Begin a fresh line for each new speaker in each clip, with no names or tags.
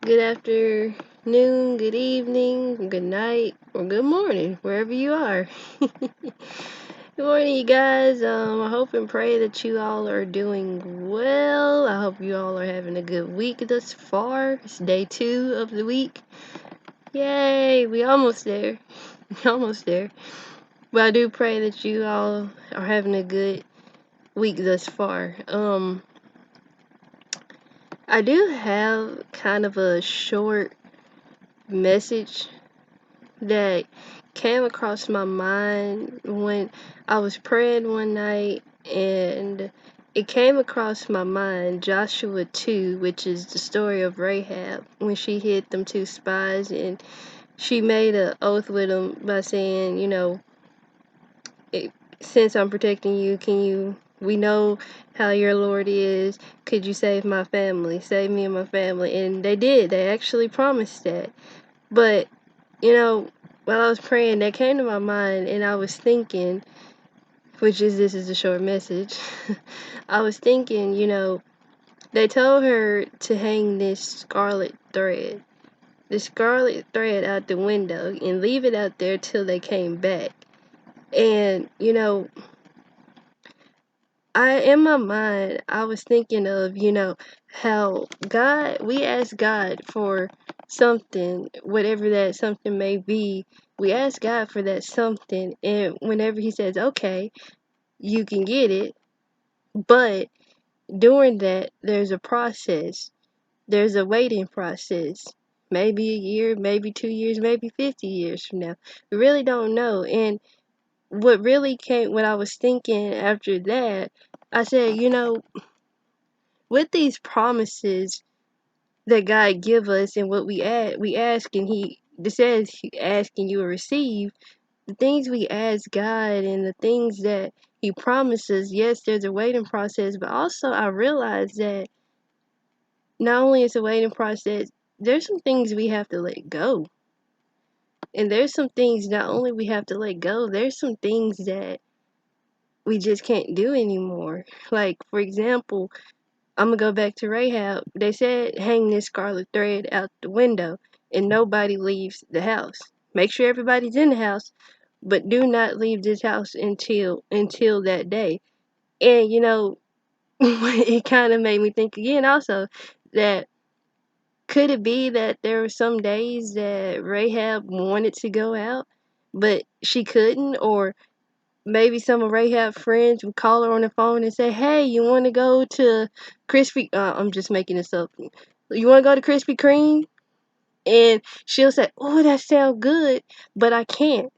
good afternoon, good evening, good night, or good morning, wherever you are. Good morning, you guys. I hope and pray that you all are doing well. I hope you all are having a good week thus far. It's day 2 of the week. Yay, we almost there. Almost there. But I do pray that you all are having a good week thus far. I do have kind of a short message that came across my mind when I was praying one night, and it came across my mind Joshua 2, which is the story of Rahab when she hid them 2 spies, and she made an oath with them by saying, since I'm protecting you, we know how your Lord is, could you save my family, save me and my family? And they did. They actually promised that. But while I was praying, that came to my mind, and I was thinking, this is a short message. I was thinking, they told her to hang this scarlet thread out the window and leave it out there till they came back. And, in my mind, I was thinking of, how we ask God for something, whatever that something may be. We ask God for that something, and whenever He says, okay, you can get it, but during that, there's a process. There's a waiting process. Maybe a year, maybe 2 years, maybe 50 years from now. We really don't know. And what I was thinking after that, I said, with these promises that God give us and what we ask, and it says ask and you will receive. The things we ask God and the things that He promises, yes, there's a waiting process, but also I realize that not only is a waiting process, there's some things we have to let go. And there's some things not only we have to let go, there's some things that we just can't do anymore. Like, for example, I'm gonna go back to Rahab. They said hang this scarlet thread out the window and nobody leaves the house. Make sure everybody's in the house, but do not leave this house until that day. And it kind of made me think again also that could it be that there were some days that Rahab wanted to go out, but she couldn't, or maybe some of Rahab's friends would call her on the phone and say, "Hey, you want to go to Krispy?" I'm just making this up. You want to go to Krispy Kreme? And she'll say, "Oh, that sounds good, but I can't.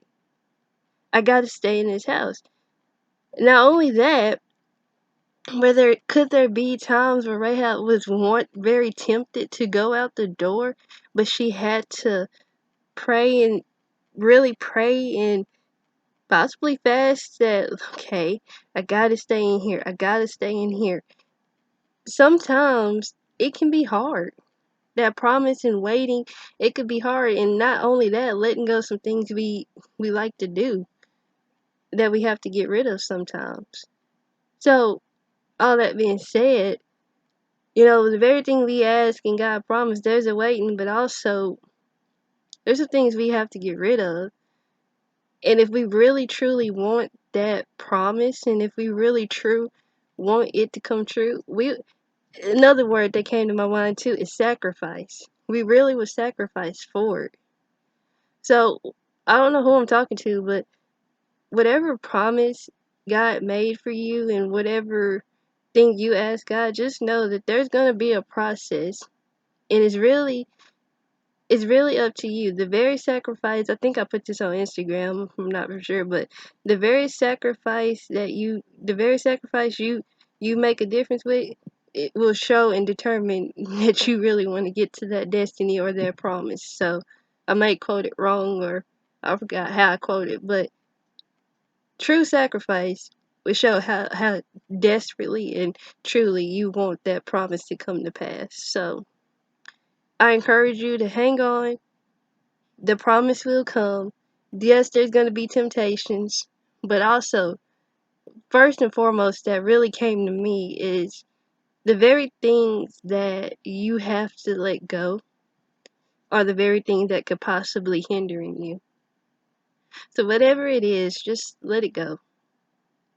I got to stay in this house." Not only that, could there be times where Rahab was very tempted to go out the door, but she had to pray and really pray and possibly fast that, okay, I gotta stay in here. I gotta stay in here. Sometimes it can be hard. That promise and waiting, it could be hard. And not only that, letting go some things we like to do that we have to get rid of sometimes. So, all that being said, the very thing we ask and God promised, there's a waiting, but also there's some things we have to get rid of. And if we really truly want that promise, and if we really true want it to come true, another word that came to my mind too is sacrifice. We really would sacrifice for it. So I don't know who I'm talking to, but whatever promise God made for you and whatever thing you ask God, just know that there's gonna be a process, and it's really up to you. The very sacrifice, I think I put this on Instagram, I'm not for sure, but the very sacrifice you make a difference with, it will show and determine that you really want to get to that destiny or that promise. So I might quote it wrong, or I forgot how I quoted, but true sacrifice will show how desperately and truly you want that promise to come to pass. So I encourage you to hang on. The promise will come. Yes, there's going to be temptations, but also, first and foremost, that really came to me is the very things that you have to let go. are the very thing that could possibly hindering you. So whatever it is, just let it go.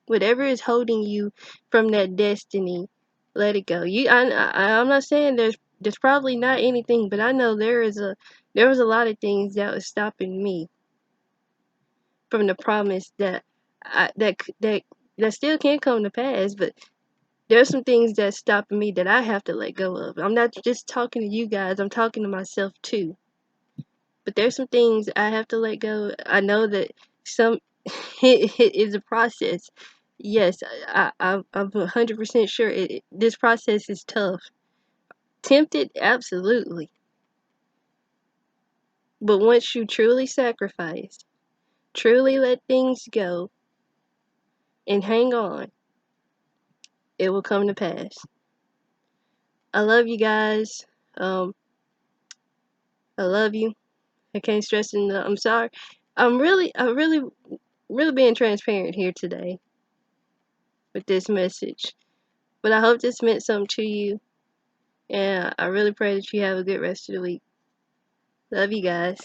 Whatever is holding you from that destiny, let it go. I'm not saying there's probably not anything, but I know there was a lot of things that was stopping me from the promise that still can't come to pass. But there's some things that's stopping me that I have to let go of. I'm not just talking to you guys. I'm talking to myself too. But there's some things I have to let go. I know that some it is a process. Yes, I'm 100% sure this process is tough. Tempted, absolutely. But once you truly sacrifice, truly let things go, and hang on, it will come to pass. I love you guys. Um, I love you. I can't stress enough. I'm sorry. I'm really being transparent here today with this message. But I hope this meant something to you. And I really pray that you have a good rest of the week. Love you guys.